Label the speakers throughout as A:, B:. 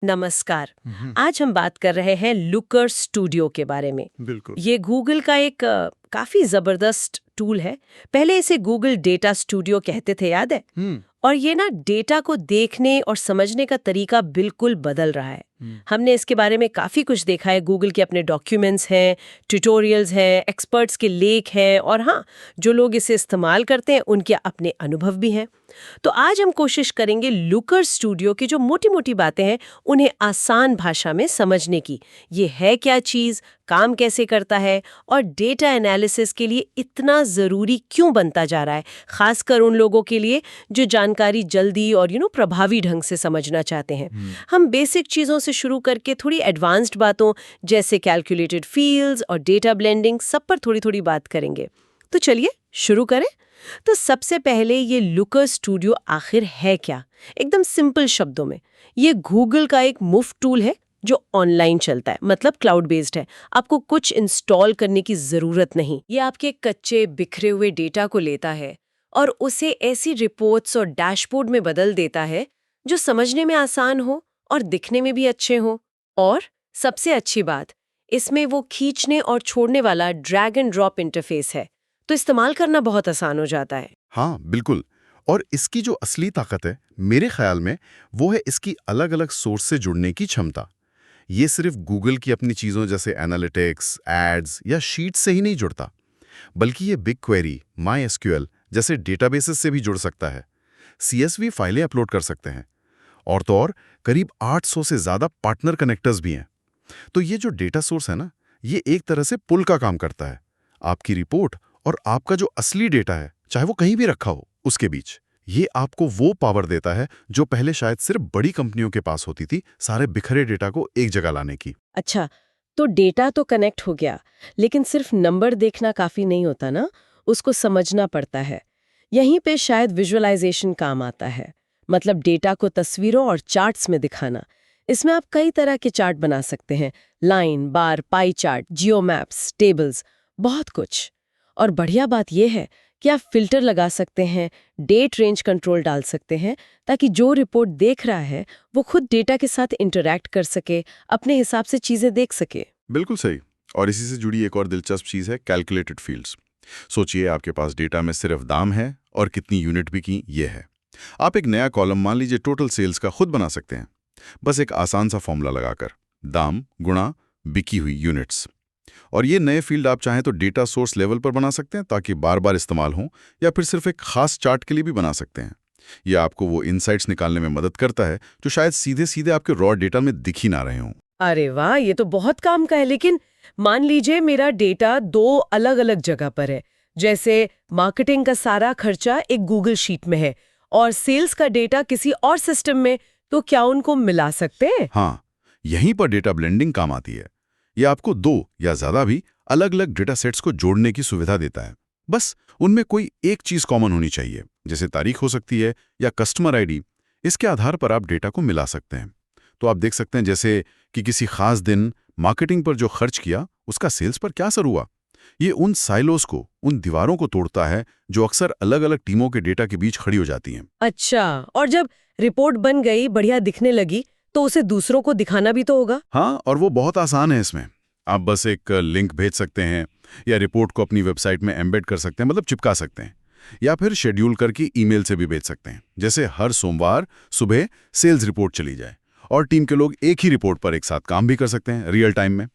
A: नमस्कार।
B: हम्म।
A: आज हम बात कर रहे हैं लुकर स्टूडियो के बारे में।
B: बिल्कुल।
A: ये गूगल का एक काफी जबरदस्त टूल है। पहले इसे गूगल डेटा स्टूडियो कहते थे, याद है?
B: हम्म।
A: और ये ना डेटा को देखने और समझने का तरीका बिल्कुल बदल रहा है।
B: हम्म।
A: हमने इसके बारे में काफी कुछ देखा है। गूगल के अपने डॉक्यूमेंट्स हैं, ट्यूटोरियल्स हैं, एक्सपर्ट्स के लेख हैं और हाँ, जो लोग इसे इस्तेमाल करते हैं उनके अपने अनुभव भी हैं। तो आज हम कोशिश करेंगे लुकर स्टूडियो की जो मोटी मोटी बातें हैं उन्हें आसान भाषा में समझने की। ये है क्या चीज़, काम कैसे करता है और डेटा एनालिसिस के लिए इतना ज़रूरी क्यों बनता जा रहा है, खासकर उन लोगों के लिए जो जानकारी जल्दी और प्रभावी ढंग से समझना चाहते हैं। हम बेसिक चीज़ों से शुरू करके थोड़ी एडवांस्ड बातों जैसे कैलकुलेटेड फील्ड्स और डेटा ब्लेंडिंग सब पर थोड़ी थोड़ी बात करेंगे। तो चलिए शुरू करें। तो सबसे पहले ये लुकर स्टूडियो आखिर है क्या? एकदम सिंपल शब्दों में, ये गूगल का एक मुफ्त टूल है जो ऑनलाइन चलता है, मतलब क्लाउड बेस्ड है। आपको कुछ इंस्टॉल करने की जरूरत नहीं। ये आपके कच्चे बिखरे हुए डेटा को लेता है और उसे ऐसी रिपोर्ट्स और डैशबोर्ड में बदल देता है जो समझने में आसान हो और दिखने में भी अच्छे हो। और सबसे अच्छी बात, इसमें वो खींचने और छोड़ने वाला ड्रैग एंड ड्रॉप इंटरफेस है, तो इस्तेमाल करना बहुत आसान हो जाता है।
B: हाँ, बिल्कुल। और इसकी जो असली ताकत है मेरे ख्याल में वो है इसकी अलग अलग सोर्स से जुड़ने की क्षमता। ये सिर्फ गूगल की अपनी चीज़ों जैसे एनालिटिक्स, एड्स या शीट्स से ही नहीं जुड़ता, बल्कि ये बिग क्वेरी, MySQL जैसे डेटाबेसेस से भी जुड़ सकता है। CSV फाइलें अपलोड कर सकते हैं। और तो और करीब 800 से ज़्यादा पार्टनर कनेक्टर्स भी हैं। तो ये जो डेटा सोर्स है ना, ये एक तरह से पुल का काम करता है आपकी रिपोर्ट और आपका जो असली डेटा है, चाहे वो कहीं भी रखा हो, उसके बीच। ये आपको वो पावर देता है जो पहले शायद सिर्फ बड़ी कंपनियों के पास होती थी, सारे बिखरे डेटा को एक जगह लाने की।
A: अच्छा, तो डेटा तो कनेक्ट हो गया, लेकिन सिर्फ नंबर देखना काफी नहीं होता ना, उसको समझना पड़ता है। यहीं पे शायद विजुअलाइजेशन काम आता है, मतलब डेटा को तस्वीरों और चार्ट्स में दिखाना। इसमें आप कई तरह के चार्ट बना सकते हैं, लाइन, बार, पाई चार्ट, जियो मैप्स, टेबल्स, बहुत कुछ। और बढ़िया बात यह है कि आप फिल्टर लगा सकते हैं, डेट रेंज कंट्रोल डाल सकते हैं, ताकि जो रिपोर्ट देख रहा है वो खुद डेटा के साथ इंटरैक्ट कर सके, अपने हिसाब से चीजें देख सके।
B: बिल्कुल सही। और इसी से जुड़ी एक और दिलचस्प चीज़ है कैलकुलेटेड फील्ड्स। सोचिए आपके पास डेटा में सिर्फ दाम है और कितनी यूनिट बिकी ये है। आप एक नया कॉलम, मान लीजिए टोटल सेल्स का, खुद बना सकते हैं, बस एक आसान सा फॉर्मूला लगाकर, दाम गुणा बिकी हुई यूनिट्स। और ये नए फील्ड आप चाहें तो डेटा सोर्स लेवल पर बना सकते हैं ताकि बार बार इस्तेमाल हो, या फिर सिर्फ एक खास चार्ट के लिए भी बना सकते हैं। ये आपको वो इनसाइट्स निकालने में मदद करता है जो शायद सीधे सीधे आपके रॉ डेटा में दिख ही ना रहे हों।
A: अरे वाह, ये तो बहुत काम का है। लेकिन मान लीजिए मेरा डेटा दो अलग अलग जगह पर है, जैसे मार्केटिंग का सारा खर्चा एक गूगल शीट में है और सेल्स का डेटा किसी और सिस्टम में, तो क्या उनको मिला सकते हैं?
B: हाँ, यहीं पर डेटा ब्लेंडिंग काम आती है। ये आपको दो या ज्यादा भी अलग अलग डेटा सेट्स को जोड़ने की सुविधा देता है। बस उनमें कोई एक चीज कॉमन होनी चाहिए, जैसे तारीख हो सकती है या कस्टमर आईडी। इसके आधार पर आप डेटा को मिला सकते हैं। तो आप देख सकते हैं जैसे कि किसी खास दिन मार्केटिंग पर जो खर्च किया उसका सेल्स पर क्या असर हुआ। ये उन साइलोस को, उन दीवारों को तोड़ता है जो अक्सर अलग अलग टीमों के डेटा के बीच खड़ी हो जाती हैं।
A: अच्छा, और जब रिपोर्ट बन गई, बढ़िया दिखने लगी, तो उसे दूसरों को दिखाना भी तो होगा।
B: हाँ, और वो बहुत आसान है इसमें। आप बस एक लिंक भेज सकते हैं या रिपोर्ट को अपनी वेबसाइट में एम्बेड कर सकते हैं, मतलब चिपका सकते हैं, या फिर शेड्यूल करके ईमेल से भी भेज सकते हैं। जैसे हर सोमवार सुबह सेल्स रिपोर्ट चली जाए और टीम के लोग एक ही रिपोर्ट पर एक साथ काम भी कर सकते हैं रियल टाइम में।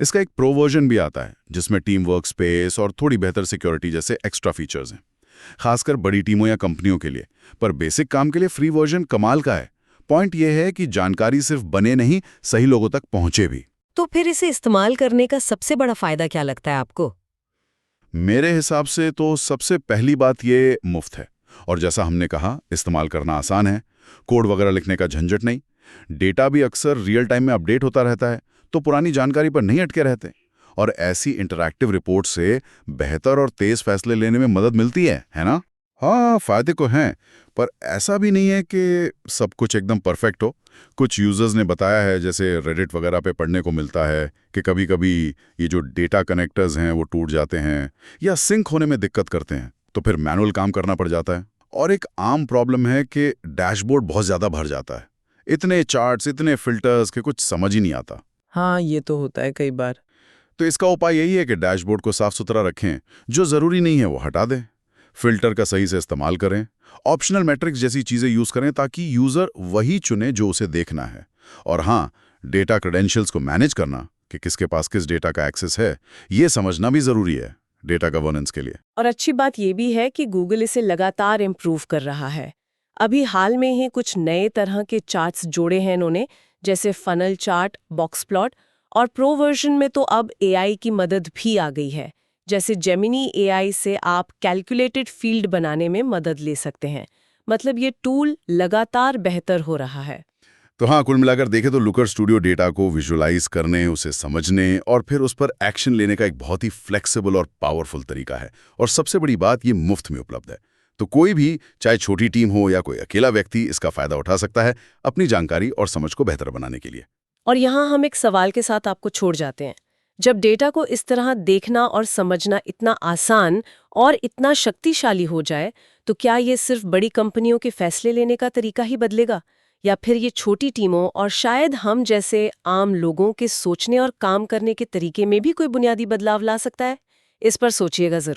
B: इसका एक प्रो वर्जन भी आता है जिसमें टीम वर्क स्पेस और थोड़ी बेहतर सिक्योरिटी जैसे एक्स्ट्रा फीचर्स हैं, खासकर बड़ी टीमों या कंपनियों के लिए। पर बेसिक काम के लिए फ्री वर्जन कमाल का है। पॉइंट यह है कि जानकारी सिर्फ बने नहीं, सही लोगों तक पहुंचे भी।
A: तो फिर इसे इस्तेमाल करने का सबसे बड़ा फायदा क्या लगता है आपको?
B: मेरे हिसाब से तो सबसे पहली बात ये मुफ्त है, और जैसा हमने कहा इस्तेमाल करना आसान है। कोड वगैरह लिखने का झंझट नहीं। डेटा भी अक्सर रियल टाइम में अपडेट होता रहता है, तो पुरानी जानकारी पर नहीं अटके रहते। और ऐसी इंटरैक्टिव रिपोर्ट से बेहतर और तेज फैसले लेने में मदद मिलती है ना? हाँ, फायदे को हैं, पर ऐसा भी नहीं है कि सब कुछ एकदम परफेक्ट हो। कुछ यूजर्स ने बताया है, जैसे रेडिट वगैरह पे पढ़ने को मिलता है, कि कभी-कभी ये जो डेटा कनेक्टर्स हैं वो टूट जाते हैं या सिंक होने में दिक्कत करते हैं, तो फिर मैनुअल काम करना पड़ जाता है। और एक आम प्रॉब्लम है कि डैशबोर्ड बहुत ज़्यादा भर जाता है। इतने चार्ट्स, इतने फिल्टर्स के कुछ समझ ही नहीं आता।
A: हाँ, ये तो होता है कई बार।
B: तो इसका उपाय यही है कि डैशबोर्ड को साफ सुथरा रखें, जो ज़रूरी नहीं है वो हटा दें, फिल्टर का सही से इस्तेमाल करें, ऑप्शनल मैट्रिक्स जैसी चीज़ें यूज़ करें ताकि यूज़र वही चुने जो उसे देखना है। और हाँ, डेटा क्रेडेंशियल्स को मैनेज करना कि किसके पास किस डेटा का एक्सेस है, ये समझना भी ज़रूरी है डेटा गवर्नेंस के लिए।
A: और अच्छी बात ये भी है कि गूगल इसे लगातार इम्प्रूव कर रहा है। अभी हाल में ही कुछ नए तरह के चार्ट्स जोड़े हैं इन्होंने, जैसे फनल चार्ट, बॉक्स प्लॉट, और प्रो वर्जन में तो अब एआई की मदद भी आ गई है। जैसे जेमिनी एआई से आप कैलकुलेटेड फील्ड बनाने में मदद ले सकते हैं। मतलब ये टूल लगातार बेहतर हो रहा है।
B: तो हाँ, कुल मिलाकर देखें तो लुकर स्टूडियो डेटा को विजुलाइज करने, उसे समझने और फिर उस पर एक्शन लेने का एक बहुत ही फ्लेक्सिबल और पावरफुल तरीका है। और सबसे बड़ी बात, ये मुफ्त में उपलब्ध है। तो कोई भी, चाहे छोटी टीम हो या कोई अकेला व्यक्ति, इसका फायदा उठा सकता है अपनी जानकारी और समझ को बेहतर बनाने के लिए।
A: और यहाँ हम एक सवाल के साथ आपको छोड़ जाते हैं। जब डेटा को इस तरह देखना और समझना इतना आसान और इतना शक्तिशाली हो जाए, तो क्या ये सिर्फ बड़ी कंपनियों के फैसले लेने का तरीका ही बदलेगा, या फिर ये छोटी टीमों और शायद हम जैसे आम लोगों के सोचने और काम करने के तरीके में भी कोई बुनियादी बदलाव ला सकता है? इस पर सोचिएगा जरूर।